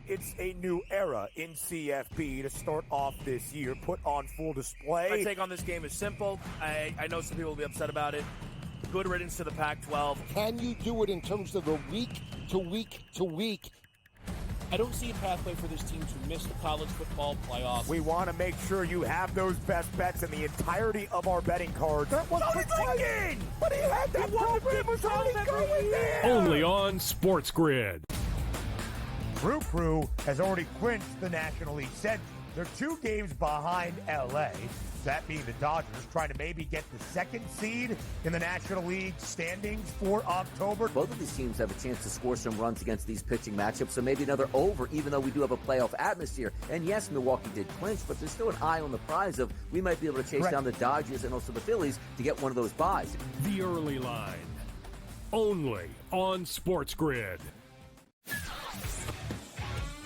it's a new era in CFB to start off this year, put on full display. My take on this game is simple. I know some people will be upset about it. Good riddance to the Pac-12. Can you do it in terms of the week to week to week? I don't see a pathway for this team to miss the college football playoffs. We want to make sure you have those best bets in the entirety of our betting cards. That was Lincoln! But he had that program was already going there! Only on SportsGrid. Crew has already clinched the National League Central. They're 2 games behind LA, that being the Dodgers, trying to maybe get the 2nd seed in the National League standings for October. Both of these teams have a chance to score some runs against these pitching matchups, so maybe another over, even though we do have a playoff atmosphere. And yes, Milwaukee did clinch, but there's still an eye on the prize of we might be able to chase down the Dodgers and also the Phillies to get one of those buys. The early line. Only on SportsGrid.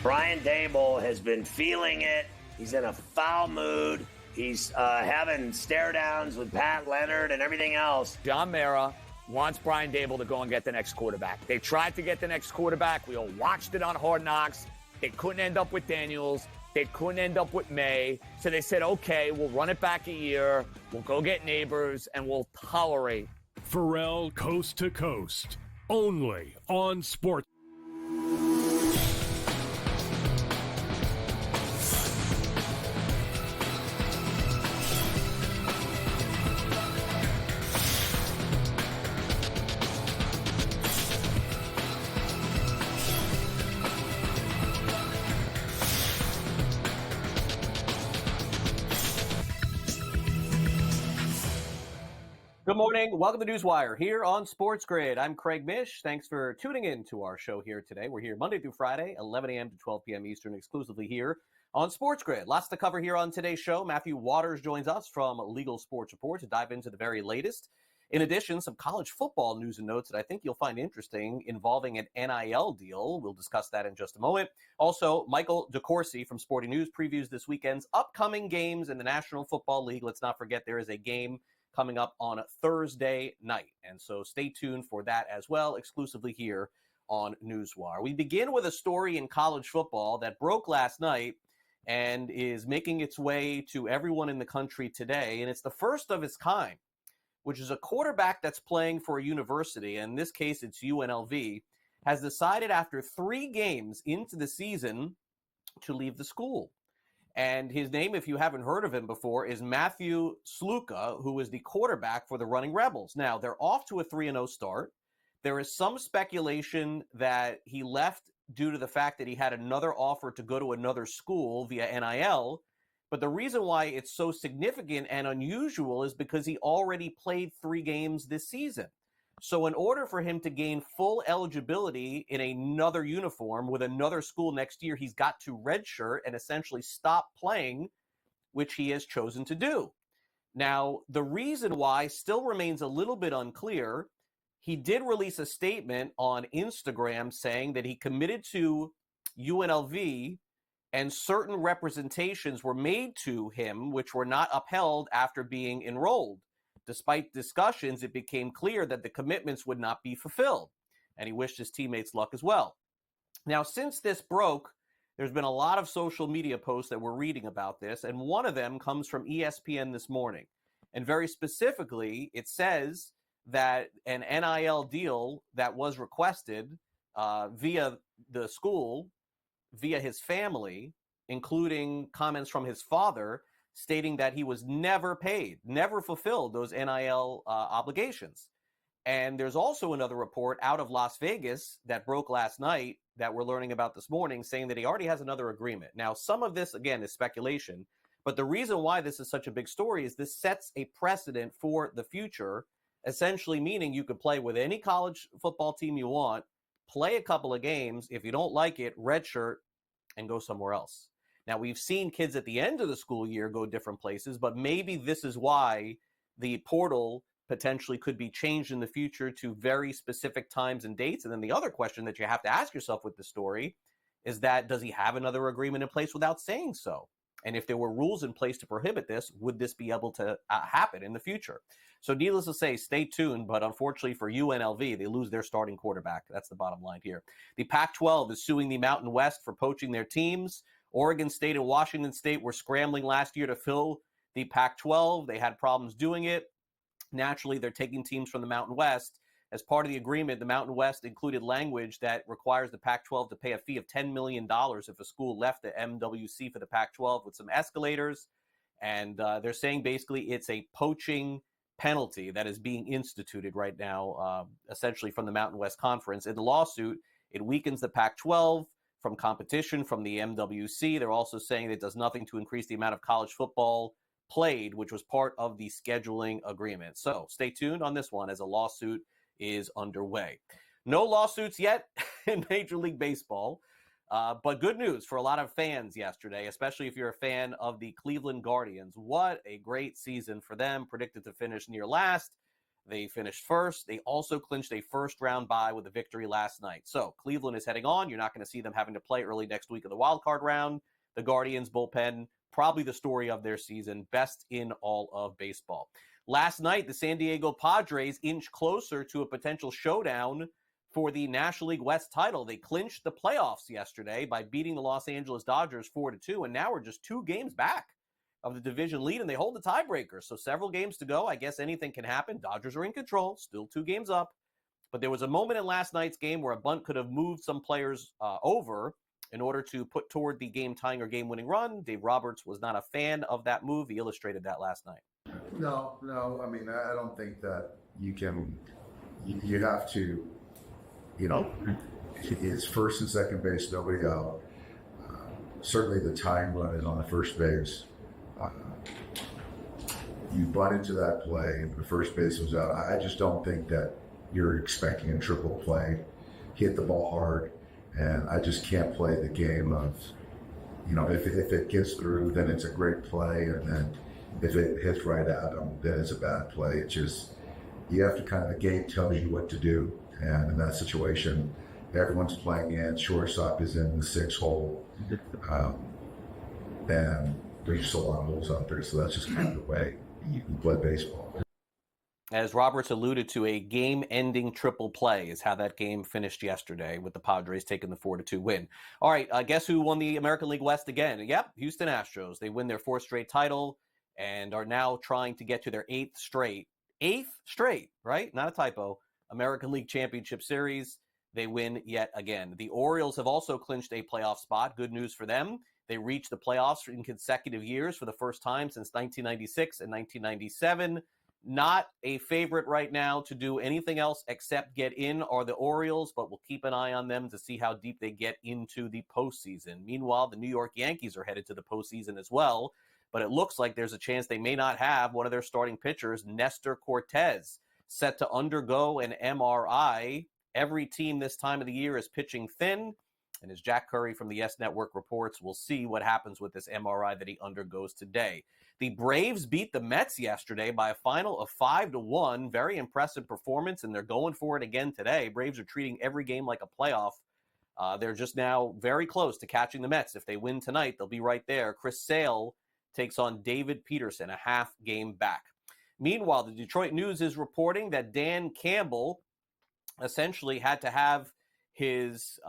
Brian Daboll has been feeling it. He's in a foul mood. He's having stare downs with Pat Leonard and everything else. John Mara wants Brian Daboll to go and get the next quarterback. They tried to get the next quarterback. We all watched it on Hard Knocks. They couldn't end up with Daniels. They couldn't end up with May. So they said, okay, we'll run it back a year. We'll go get Neighbors, and we'll tolerate. Pharrell Coast to Coast. Only on Sports. Good morning. Welcome to NewsWire here on SportsGrid. I'm Craig Mish. Thanks for tuning in to our show here today. We're here Monday through Friday, 11 a.m. to 12 p.m. Eastern, exclusively here on SportsGrid. Lots to cover here on today's show. Matthew Waters joins us from Legal Sports Report to dive into the very latest. In addition, some college football news and notes that I think you'll find interesting involving an NIL deal. We'll discuss that in just a moment. Also, Michael DeCourcy from Sporting News previews this weekend's upcoming games in the National Football League. Let's not forget there is a game coming up on Thursday night. And so stay tuned for that as well, exclusively here on NewsWire. We begin with a story in college football that broke last night and is making its way to everyone in the country today. And it's the first of its kind, which is a quarterback that's playing for a university, in this case it's UNLV, has decided after 3 games into the season to leave the school. And his name, if you haven't heard of him before, is Matthew Sluka, who is the quarterback for the Running Rebels. Now, they're off to a 3-0 start. There is some speculation that he left due to the fact that he had another offer to go to another school via NIL. But the reason why it's so significant and unusual is because he already played 3 games this season. So in order for him to gain full eligibility in another uniform with another school next year, he's got to redshirt and essentially stop playing, which he has chosen to do. Now, the reason why still remains a little bit unclear. He did release a statement on Instagram saying that he committed to UNLV and certain representations were made to him which were not upheld after being enrolled. Despite discussions, it became clear that the commitments would not be fulfilled, and he wished his teammates luck as well. Now, since this broke, there's been a lot of social media posts that we're reading about this, and one of them comes from ESPN this morning. And very specifically, it says that an NIL deal that was requested via the school, via his family, including comments from his father, stating that he was never paid, never fulfilled those NIL obligations. And there's also another report out of Las Vegas that broke last night that we're learning about this morning, saying that he already has another agreement. Now, some of this, again, is speculation, but the reason why this is such a big story is this sets a precedent for the future, essentially meaning you could play with any college football team you want, play a couple of games. If you don't like it, redshirt and go somewhere else. Now, we've seen kids at the end of the school year go different places, but maybe this is why the portal potentially could be changed in the future to very specific times and dates. And then the other question that you have to ask yourself with the story is that, does he have another agreement in place without saying so? And if there were rules in place to prohibit this, would this be able to happen in the future? So needless to say, stay tuned. But unfortunately for UNLV, they lose their starting quarterback. That's the bottom line here. The Pac-12 is suing the Mountain West for poaching their teams. Oregon State and Washington State were scrambling last year to fill the Pac-12. They had problems doing it. Naturally, they're taking teams from the Mountain West. As part of the agreement, the Mountain West included language that requires the Pac-12 to pay a fee of $10 million if a school left the MWC for the Pac-12 with some escalators. And they're saying basically it's a poaching penalty that is being instituted right now, essentially from the Mountain West Conference. In the lawsuit, it weakens the Pac-12 from competition from the MWC. They're also saying that it does nothing to increase the amount of college football played, which was part of the scheduling agreement. So stay tuned on this one as a lawsuit is underway. No lawsuits yet in Major League Baseball, but good news for a lot of fans yesterday, especially if you're a fan of the Cleveland Guardians. What a great season for them, predicted to finish near last. They finished first. They also clinched a first-round bye with a victory last night. So Cleveland is heading on. You're not going to see them having to play early next week of the wild card round. The Guardians bullpen, probably the story of their season, best in all of baseball. Last night, the San Diego Padres inched closer to a potential showdown for the National League West title. They clinched the playoffs yesterday by beating the Los Angeles Dodgers 4-2, and now we're just 2 games back of the division lead, and they hold the tiebreaker. So several games to go. I guess anything can happen. Dodgers are in control, still 2 games up. But there was a moment in last night's game where a bunt could have moved some players over in order to put toward the game-tying or game-winning run. Dave Roberts was not a fan of that move. He illustrated that last night. No. I mean, I don't think that you can. You have to. It's first and second base, nobody out. Certainly, the tying run is on the first base. You butt into that play, the first base was out. I just don't think that you're expecting a triple play, hit the ball hard, and I just can't play the game of, if it gets through, then it's a great play, and then if it hits right at them, then it's a bad play. It's just, you have to kind of, the game tells you what to do, and in that situation, everyone's playing in, shortstop is in the 6 hole, and there's just a lot of holes out there, so that's just kind of the way you can play baseball. As Roberts alluded to, a game-ending triple play is how that game finished yesterday with the Padres taking the 4-2 win. All right, guess who won the American League West again? Yep, Houston Astros. They win their 4th straight title and are now trying to get to their 8th straight, right? Not a typo, American League Championship Series. They win yet again. The Orioles have also clinched a playoff spot. Good news for them. They reached the playoffs in consecutive years for the first time since 1996 and 1997. Not a favorite right now to do anything else except get in are the Orioles, but we'll keep an eye on them to see how deep they get into the postseason. Meanwhile, the New York Yankees are headed to the postseason as well, but it looks like there's a chance they may not have one of their starting pitchers, Nestor Cortez, set to undergo an MRI. Every team this time of the year is pitching thin, and as Jack Curry from the Yes Network reports, we'll see what happens with this MRI that he undergoes today. The Braves beat the Mets yesterday by a final of 5-1. Very impressive performance, and they're going for it again today. Braves are treating every game like a playoff. They're just now very close to catching the Mets. If they win tonight, they'll be right there. Chris Sale takes on David Peterson, a half game back. Meanwhile, the Detroit News is reporting that Dan Campbell essentially had to have his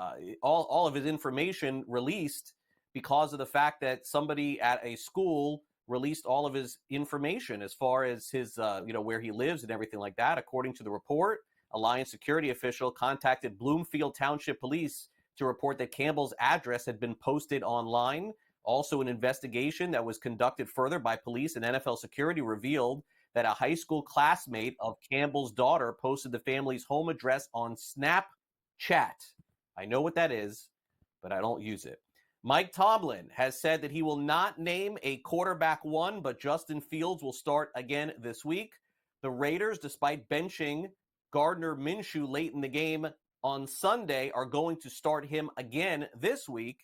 all of his information released because of the fact that somebody at a school released all of his information as far as his where he lives and everything like that. According to the report, a Lions security official contacted Bloomfield Township Police to report that Campbell's address had been posted online. Also, an investigation that was conducted further by police and NFL security revealed that a high school classmate of Campbell's daughter posted the family's home address on Snapchat. I know what that is, but I don't use it. Mike Tomlin has said that he will not name a quarterback one, but Justin Fields will start again this week. The Raiders, despite benching Gardner Minshew late in the game on Sunday, are going to start him again this week.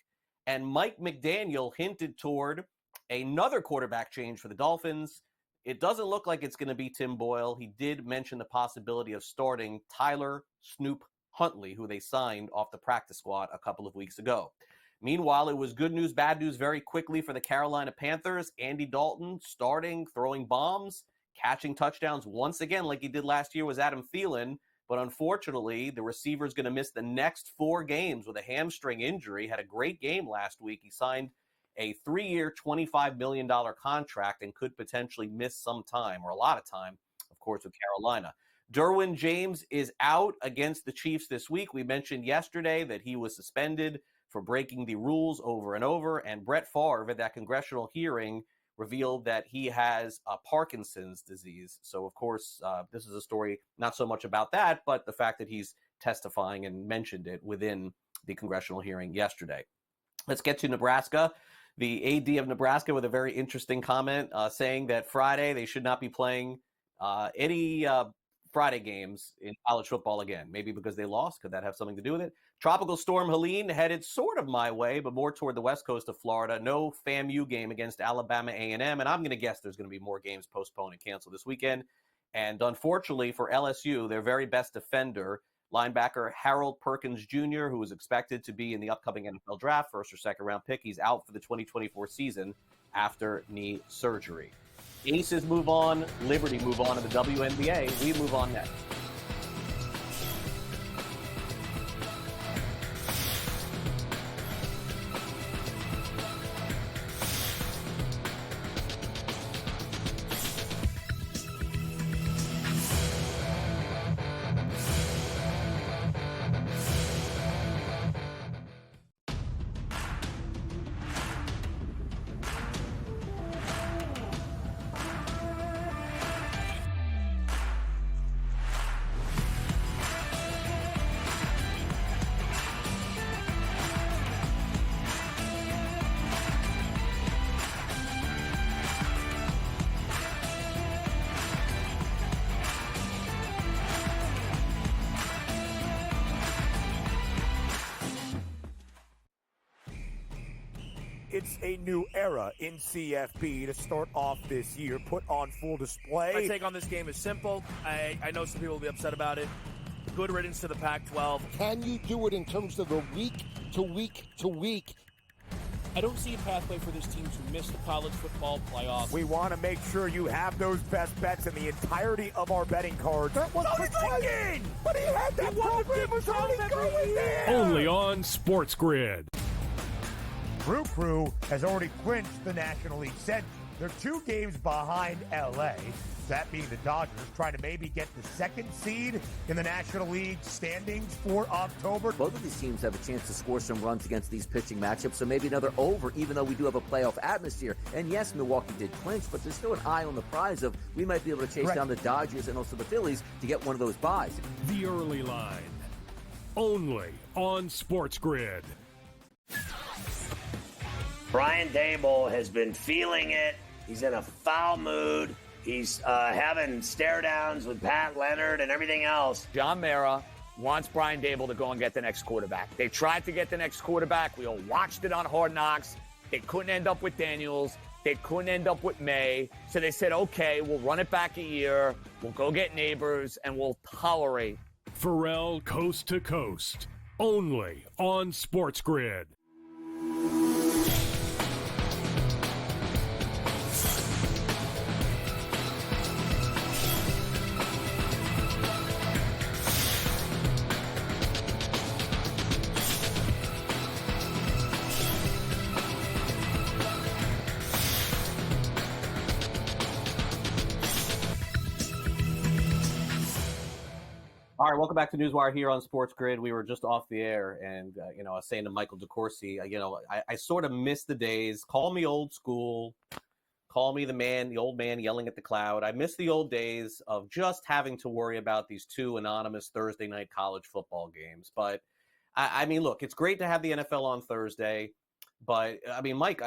And Mike McDaniel hinted toward another quarterback change for the Dolphins. It doesn't look like it's going to be Tim Boyle. He did mention the possibility of starting Tyler Snoop Huntley, who they signed off the practice squad a couple of weeks ago. Meanwhile, it was good news, bad news very quickly for the Carolina Panthers. Andy Dalton starting, throwing bombs, catching touchdowns once again like he did last year was Adam Thielen. But unfortunately, the receiver is going to miss the next 4 games with a hamstring injury. Had a great game last week. He signed a 3-year, $25 million contract and could potentially miss some time, or a lot of time, of course, with Carolina. Derwin James is out against the Chiefs this week. We mentioned yesterday that he was suspended for breaking the rules over and over. And Brett Favre, at that congressional hearing, revealed that he has Parkinson's disease. So, of course, this is a story not so much about that, but the fact that he's testifying and mentioned it within the congressional hearing yesterday. Let's get to Nebraska. The AD of Nebraska with a very interesting comment saying that Friday they should not be playing any Friday games in college football again. Maybe because they lost. Could that have something to do with it? Tropical Storm Helene headed sort of my way, but more toward the west coast of Florida. No FAMU game against Alabama A&M, and I'm going to guess there's going to be more games postponed and canceled this weekend. And unfortunately for LSU, their very best defender, linebacker Harold Perkins Jr., who is expected to be in the upcoming NFL draft, first or second round pick, he's out for the 2024 season after knee surgery. Aces move on, Liberty move on to the WNBA. We move on next. It's a new era in CFP to start off this year, put on full display. My take on this game is simple. I know some people will be upset about it. Good riddance to the Pac-12. Can you do it in terms of a week to week to week? I don't see a pathway for this team to miss the college football playoffs. We want to make sure you have those best bets in the entirety of our betting cards. That was thinking! But he had that program was already going there! Only on SportsGrid. Brew Crew has already clinched the National League Central. They're 2 games behind LA, that being the Dodgers, trying to maybe get the 2nd seed in the National League standings for October. Both of these teams have a chance to score some runs against these pitching matchups, so maybe another over, even though we do have a playoff atmosphere. And yes, Milwaukee did clinch, but there's still an eye on the prize of we might be able to chase down the Dodgers and also the Phillies to get one of those buys. The early line. Only on SportsGrid. Brian Dable has been feeling it. He's in a foul mood. He's having stare downs with Pat Leonard and everything else. John Mara wants Brian Dable to go and get the next quarterback. They tried to get the next quarterback. We all watched it on Hard Knocks. They couldn't end up with Daniels. They couldn't end up with May. So they said, okay, we'll run it back a year. We'll go get Neighbors, and we'll tolerate. Pharrell Coast to Coast. Only on SportsGrid. All right, welcome back to NewsWire here on SportsGrid. We were just off the air, and I was saying to Michael DeCourcy, I sort of miss the days. Call me old school, call me the old man yelling at the cloud. I miss the old days of just having to worry about these 2 anonymous Thursday night college football games. But I mean, look, it's great to have the NFL on Thursday. But I mean, Mike,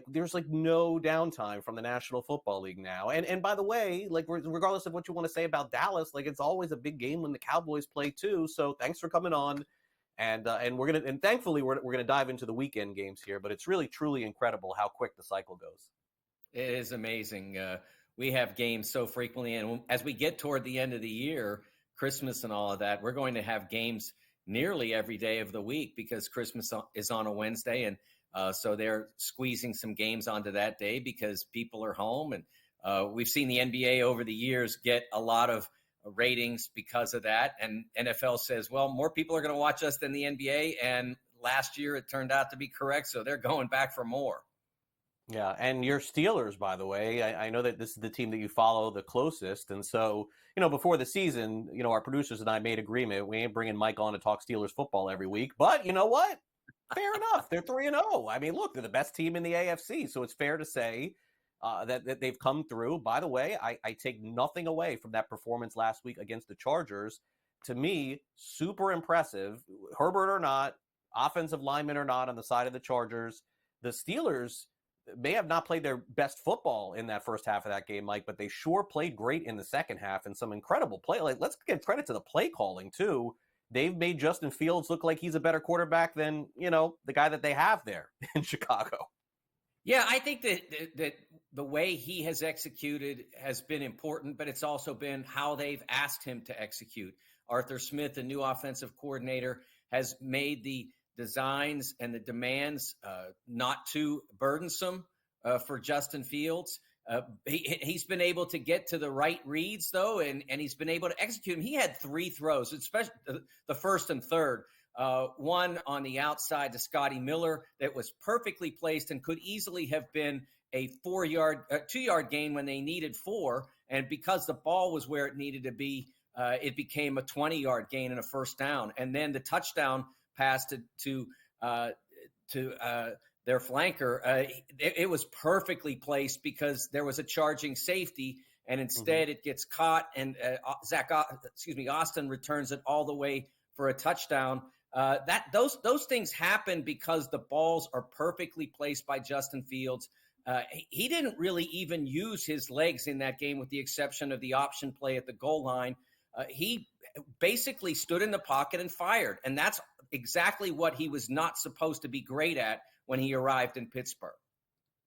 there's no downtime from the National Football League now. And by the way, regardless of what you want to say about Dallas, it's always a big game when the Cowboys play too. So thanks for coming on. And thankfully we're gonna dive into the weekend games here. But it's really truly incredible how quick the cycle goes. It is amazing. We have games so frequently, and as we get toward the end of the year, Christmas and all of that, we're going to have games nearly every day of the week because Christmas is on a Wednesday. And so they're squeezing some games onto that day because people are home. And we've seen the NBA over the years get a lot of ratings because of that. And NFL says, well, more people are going to watch us than the NBA. And last year it turned out to be correct. So they're going back for more. Yeah, and your Steelers, by the way, I know that this is the team that you follow the closest. And so, before the season, our producers and I made agreement. We ain't bringing Mike on to talk Steelers football every week. But you know what? Fair enough. They're 3-0. I mean, look, they're the best team in the AFC. So it's fair to say that they've come through. By the way, I take nothing away from that performance last week against the Chargers. To me, super impressive. Herbert or not, offensive lineman or not on the side of the Chargers, the Steelers may have not played their best football in that first half of that game, Mike, but they sure played great in the second half and some incredible play. Like, let's give credit to the play calling, too. They've made Justin Fields look like he's a better quarterback than, the guy that they have there in Chicago. Yeah, I think that the way he has executed has been important, but it's also been how they've asked him to execute. Arthur Smith, the new offensive coordinator, has made the designs and the demands not too burdensome for Justin Fields. He's been able to get to the right reads, though, and he's been able to execute them. He had 3 throws, especially the first and third. One on the outside to Scotty Miller that was perfectly placed and could easily have been a 2-yard gain when they needed 4. And because the ball was where it needed to be, it became a 20-yard gain and a first down. And then the touchdown pass to their fleanker, it was perfectly placed because there was a charging safety, and instead it gets caught, and Austin returns it all the way for a touchdown. Those things happen because the balls are perfectly placed by Justin Fields. He didn't really even use his legs in that game, with the exception of the option play at the goal line. He basically stood in the pocket and fired, and that's exactly what he was not supposed to be great at when he arrived in Pittsburgh.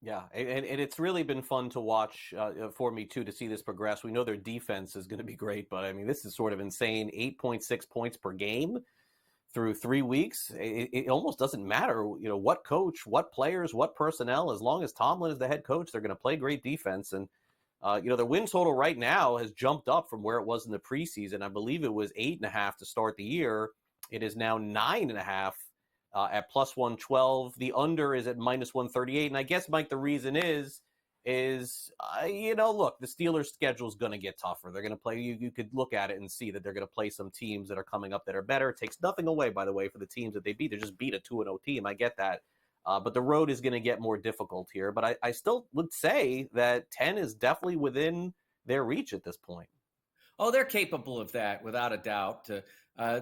Yeah, and it's really been fun to watch for me, too, to see this progress. We know their defense is going to be great, but, I mean, this is sort of insane. 8.6 points per game through 3 weeks. It almost doesn't matter, what coach, what players, what personnel. As long as Tomlin is the head coach, they're going to play great defense. And, their win total right now has jumped up from where it was in the preseason. I believe it was 8.5 to start the year. It is now 9.5 at plus 112. The under is at minus 138. And I guess, Mike, the reason is look, the Steelers' schedule is going to get tougher. They're going to play. You could look at it and see that they're going to play some teams that are coming up that are better. It takes nothing away, by the way, for the teams that they beat. They just beat a 2-0 team. I get that. But the road is going to get more difficult here. But I still would say that 10 is definitely within their reach at this point. Oh, they're capable of that, without a doubt.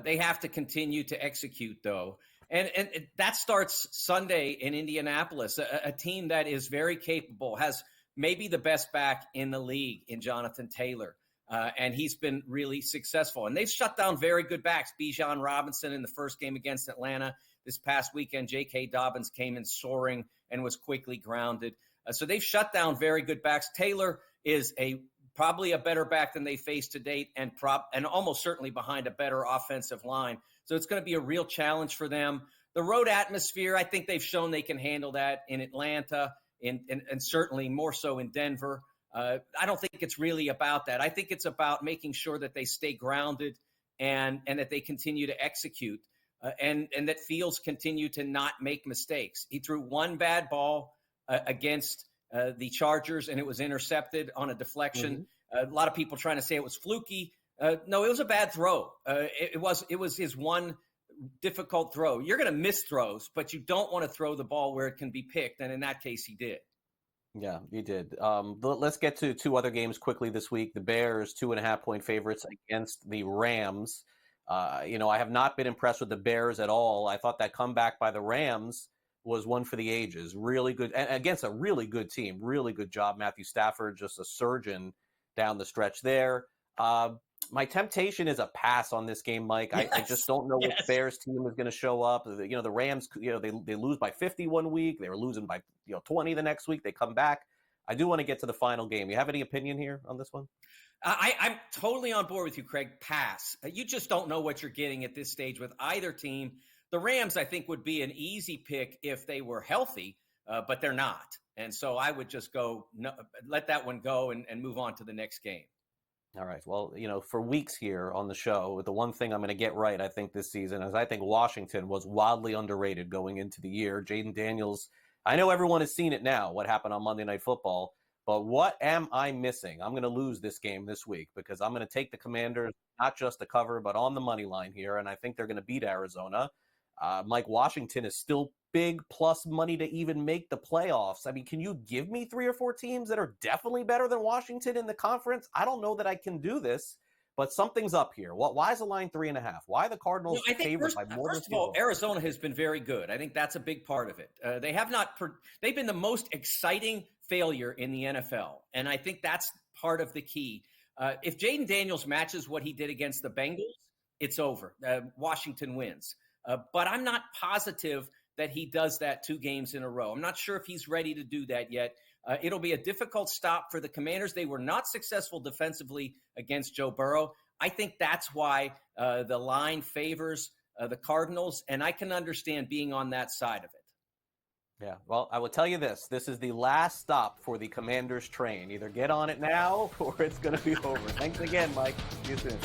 They have to continue to execute, though. And that starts Sunday in Indianapolis, a team that is very capable, has maybe the best back in the league in Jonathan Taylor. And he's been really successful. And they've shut down very good backs. Bijan Robinson in the first game against Atlanta. This past weekend, J.K. Dobbins came in soaring and was quickly grounded. So they've shut down very good backs. Taylor is probably a better back than they faced to date, and almost certainly behind a better offensive line. So it's going to be a real challenge for them. The road atmosphere, I think they've shown they can handle that in Atlanta and certainly more so in Denver. I don't think it's really about that. I think it's about making sure that they stay grounded and that they continue to execute and that Fields continue to not make mistakes. He threw one bad ball against the Chargers, and it was intercepted on a deflection. A lot of people trying to say it was fluky. No, it was a bad throw. It was his one difficult throw. You're going to miss throws, but you don't want to throw the ball where it can be picked, and in that case, he did. Yeah, he did. Let's get to 2 other games quickly this week. The Bears, 2.5-point favorites against the Rams. I have not been impressed with the Bears at all. I thought that comeback by the Rams was one for the ages. Really good, and against a really good team. Really good job, Matthew Stafford, just a surgeon down the stretch there. My temptation is a pass on this game, Mike. Yes. I just don't know which Bears team is going to show up. The Rams, they lose by 50 one week. They were losing by 20 the next week. They come back. I do want to get to the final game. You have any opinion here on this one? I'm totally on board with you, Craig. Pass. You just don't know what you're getting at this stage with either team. The Rams, I think, would be an easy pick if they were healthy, but they're not. And so I would just let that one go and move on to the next game. All right. Well, for weeks here on the show, the one thing I'm going to get right, I think, this season is I think Washington was wildly underrated going into the year. Jaden Daniels, I know everyone has seen it now, what happened on Monday Night Football. But what am I missing? I'm going to lose this game this week because I'm going to take the Commanders, not just to cover, but on the money line here, and I think they're going to beat Arizona. Mike, Washington is still big plus money to even make the playoffs. I mean, can you give me 3 or 4 teams that are definitely better than Washington in the conference? I don't know that I can do this, but something's up here. Why is the line 3.5? Why are the Cardinals favored by more than First of all, Arizona has been very good. I think that's a big part of it. They've been the most exciting failure in the NFL, and I think that's part of the key. If Jaden Daniels matches what he did against the Bengals, it's over. Washington wins. But I'm not positive that he does that 2 games in a row. I'm not sure if he's ready to do that yet. It'll be a difficult stop for the Commanders. They were not successful defensively against Joe Burrow. I think that's why the line favors the Cardinals, and I can understand being on that side of it. Yeah, well, I will tell you this. This is the last stop for the Commanders train. Either get on it now or it's going to be over. Thanks again, Mike. See you soon.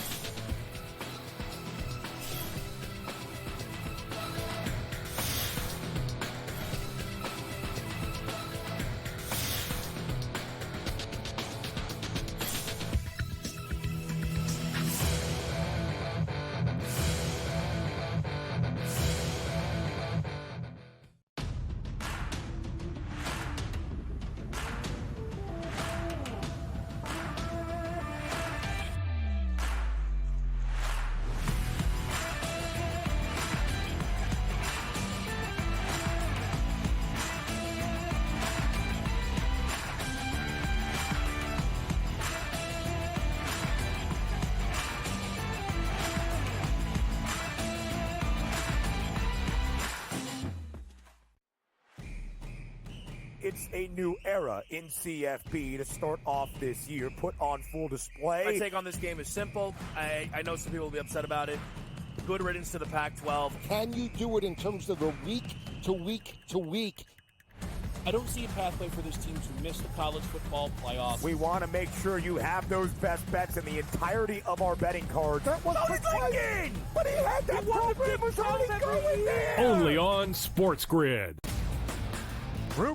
It's a new era in CFP to start off this year, put on full display. My take on this game is simple. I know some people will be upset about it. Good riddance to the Pac-12. Can you do it in terms of the week to week to week? I don't see a pathway for this team to miss the college football playoffs. We want to make sure you have those best bets in the entirety of our betting cards. That was thinking! But he had that program was already going there! Only on SportsGrid.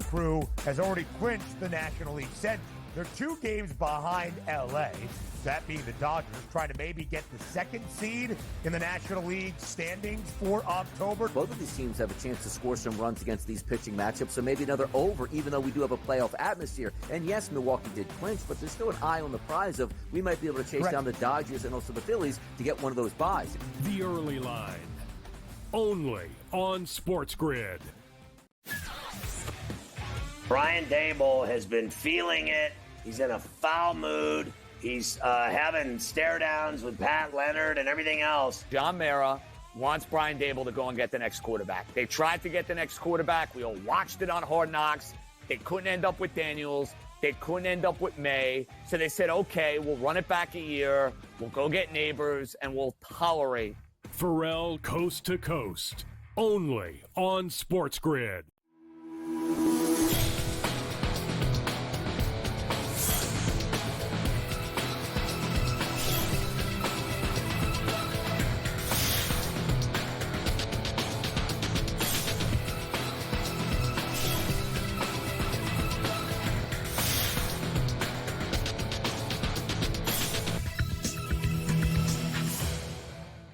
Crew has already clinched the National League Central. They're 2 games behind LA, that being the Dodgers, trying to maybe get the 2nd seed in the National League standings for October. Both of these teams have a chance to score some runs against these pitching matchups, so maybe another over, even though we do have a playoff atmosphere. And yes, Milwaukee did clinch, but there's still an eye on the prize of we might be able to chase down the Dodgers and also the Phillies to get one of those buys. The early line, only on SportsGrid. Brian Dable has been feeling it. He's in a foul mood. He's having stare downs with Pat Leonard and everything else. John Mara wants Brian Dable to go and get the next quarterback. They tried to get the next quarterback. We all watched it on Hard Knocks. They couldn't end up with Daniels. They couldn't end up with May. So they said, okay, we'll run it back a year. We'll go get Neighbors, and we'll tolerate. Pharrell Coast to Coast, only on SportsGrid.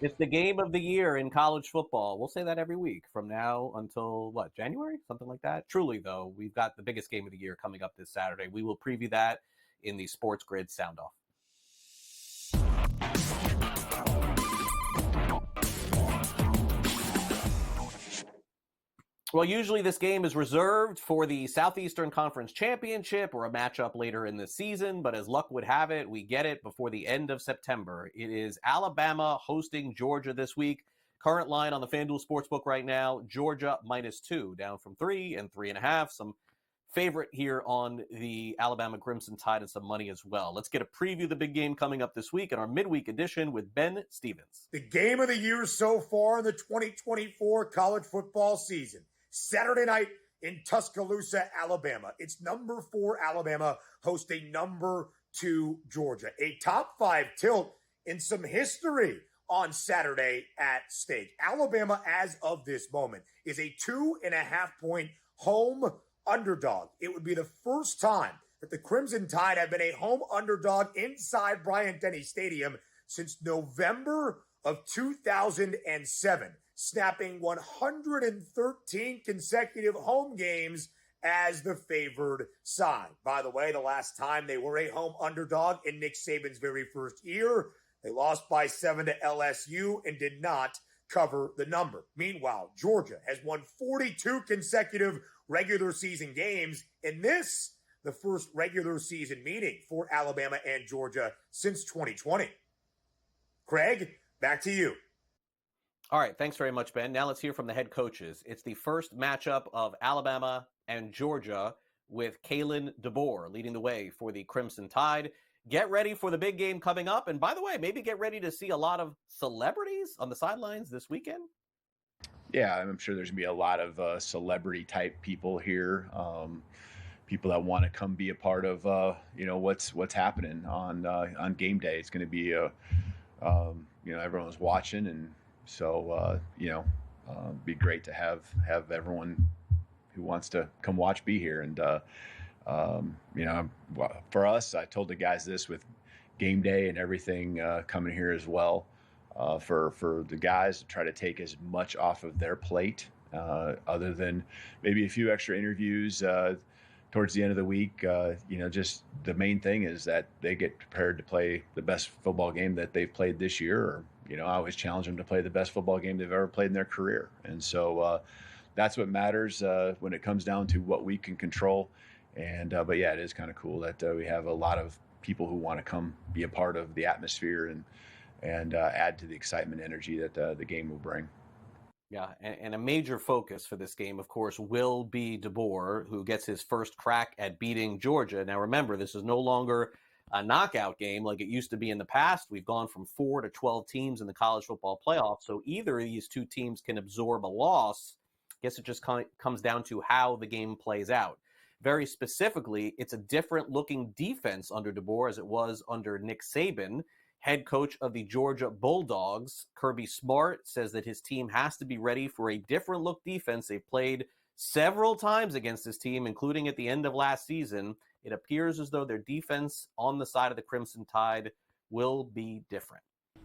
It's the game of the year in college football. We'll say that every week from now until, January? Something like that. Truly, though, we've got the biggest game of the year coming up this Saturday. We will preview that in the SportsGrid Sound-Off. Well, usually this game is reserved for the Southeastern Conference Championship or a matchup later in the season, but as luck would have it, we get it before the end of September. It is Alabama hosting Georgia this week. Current line on the FanDuel Sportsbook right now, Georgia -2, down from 3 and 3.5. Some favorite here on the Alabama Crimson Tide and some money as well. Let's get a preview of the big game coming up this week in our midweek edition with Ben Stevens. The game of the year so far in the 2024 college football season. Saturday night in Tuscaloosa, Alabama. It's number 4 Alabama hosting number 2 Georgia. A top 5 tilt in some history on Saturday at stake. Alabama, as of this moment, is a 2.5-point home underdog. It would be the first time that the Crimson Tide have been a home underdog inside Bryant-Denny Stadium since November of 2007, snapping 113 consecutive home games as the favored side. By the way, the last time they were a home underdog in Nick Saban's very first year, they lost by 7 to LSU and did not cover the number. Meanwhile, Georgia has won 42 consecutive regular season games, and this, the first regular season meeting for Alabama and Georgia since 2020. Craig, back to you. All right, thanks very much, Ben. Now let's hear from the head coaches. It's the first matchup of Alabama and Georgia with Kalen DeBoer leading the way for the Crimson Tide. Get ready for the big game coming up. And by the way, maybe get ready to see a lot of celebrities on the sidelines this weekend. Yeah, I'm sure there's going to be a lot of celebrity-type people here, people that want to come be a part of, what's happening on game day. It's going to be, everyone's watching, and so, be great to have everyone who wants to come watch be here. And, for us, I told the guys this with game day and everything coming here as well. For the guys to try to take as much off of their plate, other than maybe a few extra interviews towards the end of the week. Just the main thing is that they get prepared to play the best football game that they've played this year. Or, I always challenge them to play the best football game they've ever played in their career. And so that's what matters when it comes down to what we can control. And but yeah, it is kind of cool that we have a lot of people who want to come be a part of the atmosphere and add to the excitement and energy that the game will bring. Yeah, and a major focus for this game, of course, will be DeBoer, who gets his first crack at beating Georgia. Now, remember, this is no longer a knockout game like it used to be in the past. We've gone from 4 to 12 teams in the college football playoff, so either of these two teams can absorb a loss. I guess it just comes down to how the game plays out. Very specifically, it's a different-looking defense under DeBoer as it was under Nick Saban. Head coach of the Georgia Bulldogs, Kirby Smart, says that his team has to be ready for a different look defense. They've played several times against this team, including at the end of last season. It appears as though their defense on the side of the Crimson Tide will be different.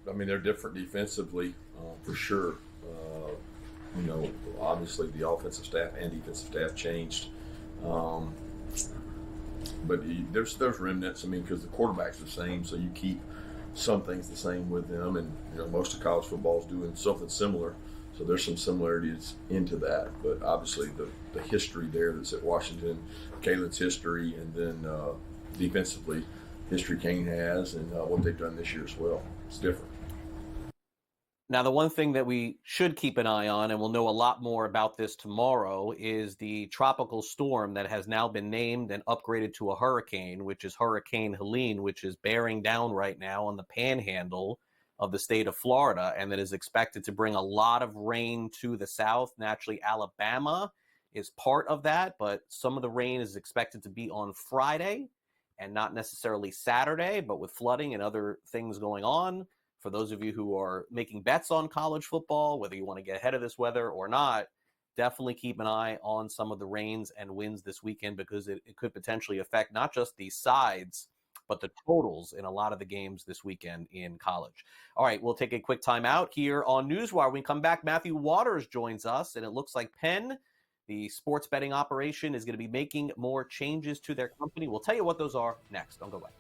I mean, they're different defensively, for sure. Obviously the offensive staff and defensive staff changed. But there's remnants, because the quarterback's the same, so you keep some things the same with them, and most of college football is doing something similar, so there's some similarities into that. But obviously the history there that's at Washington, Calen's history, and then defensively, history Kane has, and what they've done this year as well. It's different. Now, the one thing that we should keep an eye on, and we'll know a lot more about this tomorrow, is the tropical storm that has now been named and upgraded to a hurricane, which is Hurricane Helene, which is bearing down right now on the panhandle of the state of Florida, and that is expected to bring a lot of rain to the south. Naturally, Alabama is part of that, but some of the rain is expected to be on Friday and not necessarily Saturday, but with flooding and other things going on. For those of you who are making bets on college football, whether you want to get ahead of this weather or not, definitely keep an eye on some of the rains and winds this weekend, because it could potentially affect not just the sides, but the totals in a lot of the games this weekend in college. All right, we'll take a quick time out here on NewsWire. When we come back, Matthew Waters joins us, and it looks like Penn, the sports betting operation, is going to be making more changes to their company. We'll tell you what those are next. Don't go away.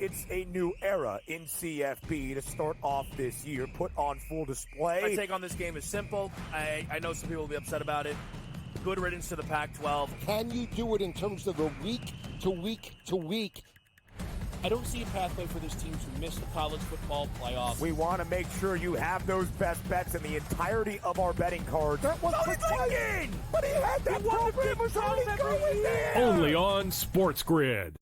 it's a new era in CFP to start off this year, put on full display. My take on this game is simple. I know some people will be upset about it. Good riddance to the Pac-12. Can you do it in terms of the week to week to week? I don't see a pathway for this team to miss the college football playoff. We want to make sure you have those best bets in the entirety of our betting cards. That was thinking, but he had that program was already going there. Only on SportsGrid.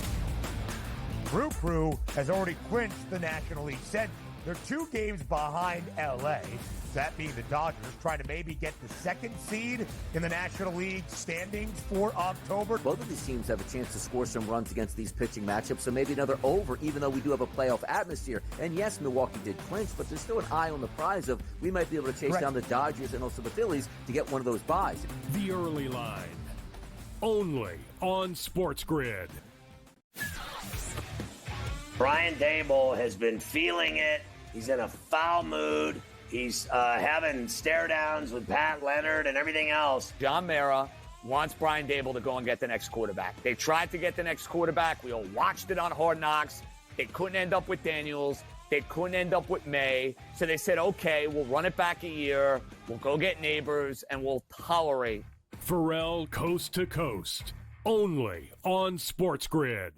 Crew has already clinched the National League Central. They're 2 games behind LA. That being the Dodgers, trying to maybe get the 2nd seed in the National League standings for October. Both of these teams have a chance to score some runs against these pitching matchups, so maybe another over, even though we do have a playoff atmosphere. And yes, Milwaukee did clinch, but there's still an eye on the prize of we might be able to chase down the Dodgers and also the Phillies to get one of those buys. The early line. Only on SportsGrid. Brian Dable has been feeling it. He's in a foul mood. He's having stare downs with Pat Leonard and everything else. John Mara wants Brian Dable to go and get the next quarterback. They tried to get the next quarterback. We all watched it on Hard Knocks. They couldn't end up with Daniels. They couldn't end up with May. So they said, okay, we'll run it back a year. We'll go get Neighbors, and we'll tolerate. Pharrell Coast to Coast. Only on SportsGrid.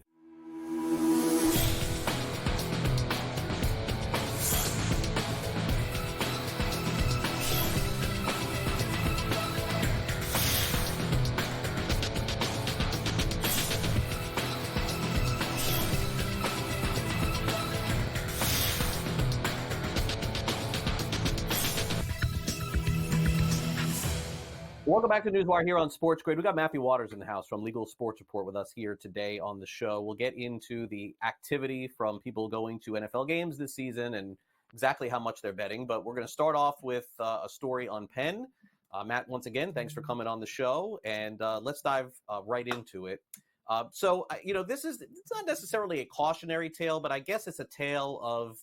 Welcome back to NewsWire here on SportsGrid. We got Matthew Waters in the house from Legal Sports Report with us here today on the show. We'll get into the activity from people going to NFL games this season and exactly how much they're betting. But we're going to start off with a story on Penn. Matt, once again, thanks for coming on the show, and let's dive right into it. It's not necessarily a cautionary tale, but I guess it's a tale of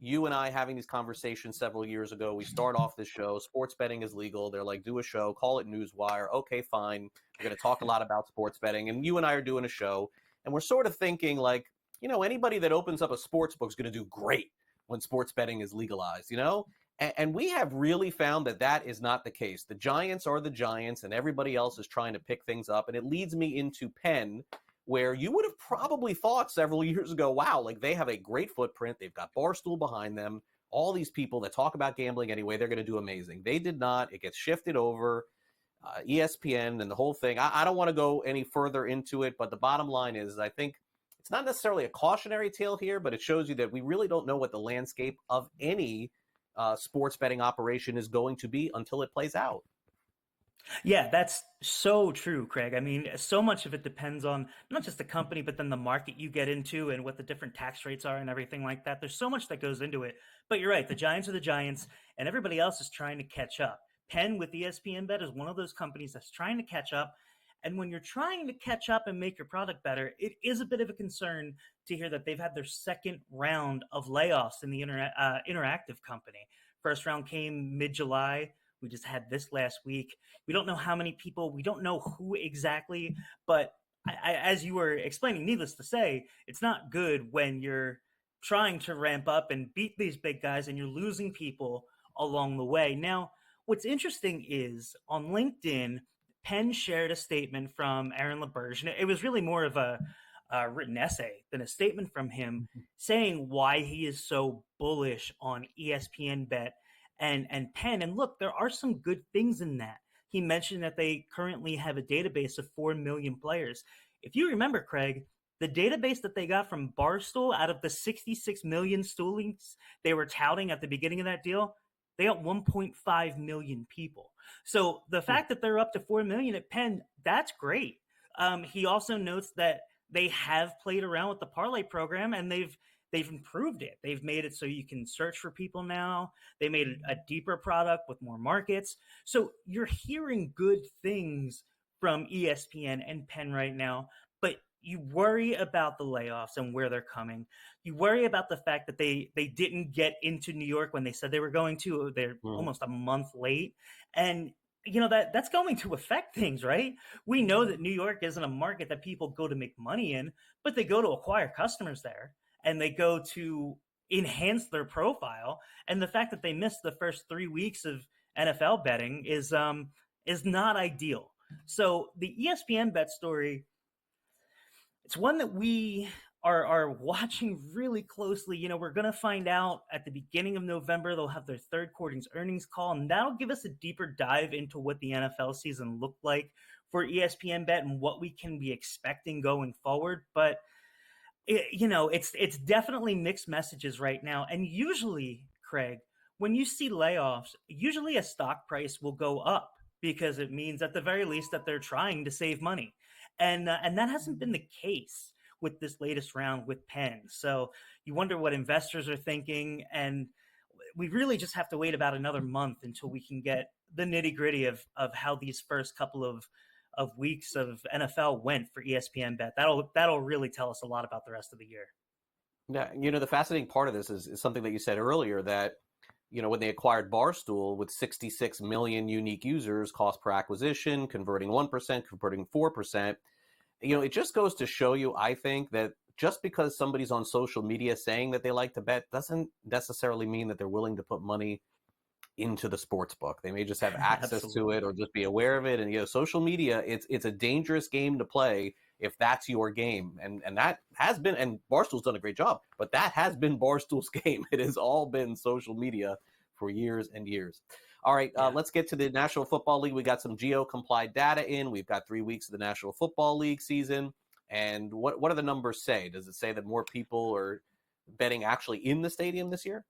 you and I having these conversations several years ago. We start off this show, sports betting is legal. They're like, do a show, call it NewsWire. Okay, fine. We're going to talk a lot about sports betting. And you and I are doing a show, and we're sort of thinking like, anybody that opens up a sports book is going to do great when sports betting is legalized, And we have really found that that is not the case. The Giants are the Giants, and everybody else is trying to pick things up. And it leads me into Penn, where you would have probably thought several years ago, wow, like they have a great footprint. They've got Barstool behind them. All these people that talk about gambling anyway, they're going to do amazing. They did not. It gets shifted over. ESPN and the whole thing. I don't want to go any further into it, but the bottom line is I think it's not necessarily a cautionary tale here, but it shows you that we really don't know what the landscape of any sports betting operation is going to be until it plays out. Yeah, that's so true, Craig. I mean, so much of it depends on not just the company, but then the market you get into and what the different tax rates are and everything like that. There's so much that goes into it. But you're right, the Giants are the Giants, and everybody else is trying to catch up. Penn with ESPN Bet is one of those companies that's trying to catch up. And when you're trying to catch up and make your product better, it is a bit of a concern to hear that they've had their second round of layoffs in the interactive company. First round came mid-July. We just had this last week. We don't know how many people. We don't know who exactly. But as you were explaining, needless to say, it's not good when you're trying to ramp up and beat these big guys and you're losing people along the way. Now, what's interesting is on LinkedIn, Penn shared a statement from Aaron LaBerge. And it was really more of a written essay than a statement from him saying why he is so bullish on ESPN Bet and Penn. And look, there are some good things in that. He mentioned that they currently have a database of 4 million players. If you remember, Craig, the database that they got from Barstool out of the 66 million stoolings they were touting at the beginning of that deal, they got 1.5 million people. So the fact that they're up to 4 million at Penn, that's great. He also notes that they have played around with the parlay program and they've improved it. They've made it so you can search for people now. They made it a deeper product with more markets. So you're hearing good things from ESPN and Penn right now, but you worry about the layoffs and where they're coming. You worry about the fact that they didn't get into New York when they said they were going to. They're almost a month late. And that's going to affect things, right? We know that New York isn't a market that people go to make money in, but they go to acquire customers there. and they go to enhance their profile. And the fact that they missed the first 3 weeks of NFL betting is not ideal. So the ESPN bet story, it's one that we are watching really closely. You know, we're going to find out at the beginning of November. They'll have their third quarter's earnings call, and that'll give us a deeper dive into what the NFL season looked like for ESPN Bet and what we can be expecting going forward. But it's definitely mixed messages right now. And usually, Craig, when you see layoffs, usually a stock price will go up because it means at the very least that they're trying to save money. And that hasn't been the case with this latest round with Penn. So you wonder what investors are thinking. And we really just have to wait about another month until we can get the nitty gritty of how these first couple of weeks of NFL went for ESPN Bet. That'll really tell us a lot about the rest of the year. Yeah, the fascinating part of this is something that you said earlier, that when they acquired Barstool with 66 million unique users, cost per acquisition, converting 1%, converting 4%, it just goes to show you, I think, that just because somebody's on social media saying that they like to bet doesn't necessarily mean that they're willing to put money into the sports book. They may just have access to it or just be aware of it. And social media, it's a dangerous game to play if that's your game. And that has been, and Barstool's done a great job, but that has been Barstool's game. It has all been social media for years and years. All right, let's get to the National Football League. We got some geo-complied data in. We've got 3 weeks of the National Football League season. And what do the numbers say? Does it say that more people are betting actually in the stadium this year?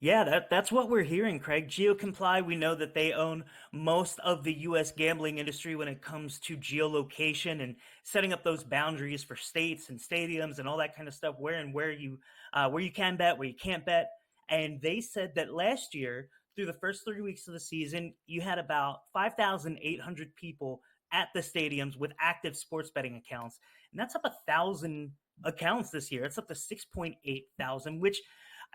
Yeah, that's what we're hearing, Craig. GeoComply, we know that they own most of the U.S. gambling industry when it comes to geolocation and setting up those boundaries for states and stadiums and all that kind of stuff, where you can bet, where you can't bet. And they said that last year, through the first 3 weeks of the season, you had about 5,800 people at the stadiums with active sports betting accounts. And that's up 1,000 accounts this year. It's up to 6.8 thousand, which,